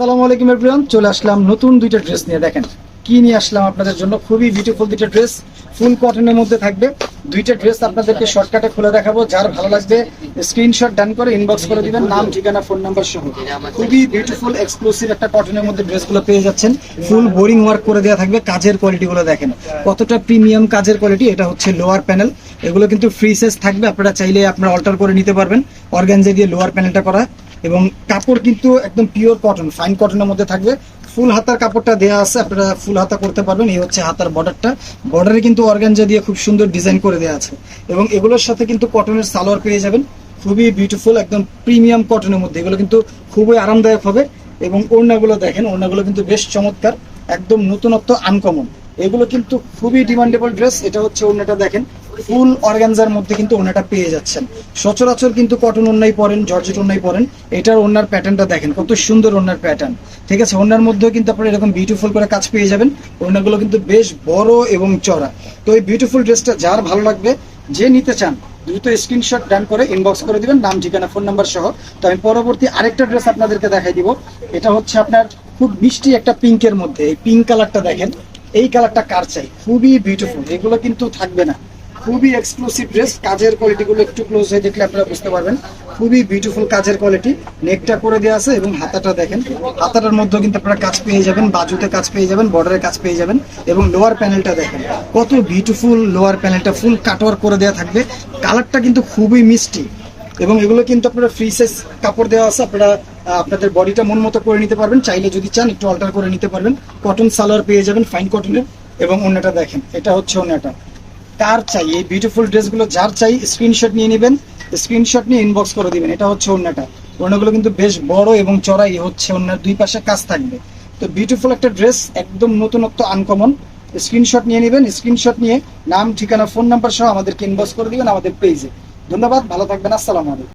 আসসালামু আলাইকুম এভরিওয়ান, চলে আসলাম নতুন দুইটা ড্রেস নিয়ে। দেখেন কি নিয়ে আসলাম আপনাদের জন্য, খুবই বিউটিফুল দুইটা ড্রেস, ফুল কটনের মধ্যে থাকবে। দুইটা ড্রেস আপনাদেরকে শর্টকাটে খুলে দেখাবো। যার ভালো লাগবে স্ক্রিনশট ডান করে ইনবক্স করে দিবেন, নাম ঠিকানা ফোন নাম্বার সহ। খুবই বিউটিফুল এক্সক্লুসিভ একটা কটনের মধ্যে ড্রেসগুলো পেয়ে যাচ্ছেন। ফুল বোরিং ওয়ার্ক করে দেওয়া থাকবে। কাজের কোয়ালিটিগুলো দেখেন কতটা প্রিমিয়াম কাজের কোয়ালিটি। এটা হচ্ছে লোয়ার প্যানেল, এগুলো কিন্তু ফ্রি সাইজ থাকবে, আপনারা চাইলে আপনারা অল্টার করে নিতে পারবেন। অর্গানজা দিয়ে লোয়ার প্যানেলটা করা এবং কাপড় কিন্তু একদম পিওর কটন, ফাইন কটনের মধ্যে থাকবে। ফুল হাতার কাপড়টা দেওয়া আছে, আপনারা ফুল হাতা করতে পারবেন। এই হচ্ছে হাতার বর্ডারটা, বর্ডারে কিন্তু অর্গানজা দিয়ে খুব সুন্দর ডিজাইন করে দেওয়া আছে এবং এগুলোর সাথে কিন্তু কটনের সালোয়ার পেয়ে যাবেন। খুবই বিউটিফুল একদম প্রিমিয়াম কটনের মধ্যে, এগুলো কিন্তু খুবই আরামদায়ক হবে। এবং ওড়নাগুলো দেখেন, ওড়নাগুলো কিন্তু বেশ চমৎকার, একদম নতুনত্ব, আনকমন। এগুলো কিন্তু খুবই ডিমান্ডেবল ড্রেস। এটা হচ্ছে ওড়নাটা দেখেন, ফুল অর্গানজার মধ্যে কিন্তু ওড়নাটা পেয়ে যাচ্ছেন। সচরাচর কিন্তু কটন ওড়নাই পরেন, জর্জেট ওড়নাই পরেন। এটার ওড়নার প্যাটার্নটা দেখেন কত সুন্দর ওড়নার প্যাটার্ন, ঠিক আছে। ওড়নার মধ্যেও কিন্তু আপনারা এরকম বিউটিফুল করে কাজ পেয়ে যাবেন। ওড়নাগুলো কিন্তু বেশ বড় এবং চড়া। তো এই বিউটিফুল ড্রেসটা যার ভালো লাগবে, যে নিতে চান, দ্রুত স্ক্রিনশট ডান করে ইনবক্স করে দিবেন, নাম ঠিকানা ফোন নাম্বার সহ। তো আমি পরবর্তী আরেকটা ড্রেস আপনাদেরকে দেখাই দিব। এটা হচ্ছে আপনার খুব মিষ্টি একটা পিঙ্কের মধ্যে। এই পিঙ্ক কালারটা দেখেন, এই কালারটা কার চাই, খুবই বিউটিফুল। এগুলো কিন্তু থাকবে না, খুবই এক্সক্লুসিভ ড্রেস। কাজের কোয়ালিটিগুলো একটু ক্লোজ হয়ে দেখলে আপনারা বুঝতে পারবেন, খুবই বিউটিফুল কাজের কোয়ালিটি। নেকটা করে দেওয়া আছে এবং হাতাটা দেখেন, হাতাটার মধ্যেও কিন্তু আপনারা কাজ পেয়ে যাবেন, বাজুতে কাজ পেয়ে যাবেন, বর্ডারে কাজ পেয়ে যাবেন। এবং লোয়ার প্যানেলটা দেখেন কত বিউটিফুল, লোয়ার প্যানেলটা ফুল কাটওয়ার করে দেওয়া থাকবে। কালারটা কিন্তু খুবই মিষ্টি এবং এগুলো কিন্তু আপনারা ফ্রি সাইজ কাপড় দেওয়া আছে, আপনারা আপনাদের বডিটা মন মতো করে নিতে পারবেন। চাইলে যদি চান একটু অল্টার করে নিতে পারবেন। কটন সালোয়ার পেয়ে যাবেন ফাইন কটনের। এবং ওড়নাটা দেখেন, এটা হচ্ছে ওড়নাটা। কার চাই এই বিউটিফুল ড্রেসগুলো, যার চাই স্ক্রিনশট নিয়ে নেবেন, স্ক্রিনশট নিয়ে ইনবক্স করে দিবেন। এটা হচ্ছে ওড়নাটা, ওড়নাগুলো কিন্তু বেশ বড় এবং চড়াই হচ্ছে, ওড়নার দুই পাশে কাজ থাকবে। তো বিউটিফুল একটা ড্রেস, একদম নতুনত্ব, আনকমন। স্ক্রিনশট নিয়ে নেবেন, স্ক্রিনশট নিয়ে নাম ঠিকানা ফোন নাম্বার সহ আমাদেরকে ইনবক্স করে দিবেন আমাদের পেজে। ধন্যবাদ, ভালো থাকবেন, আসসালামু আলাইকুম।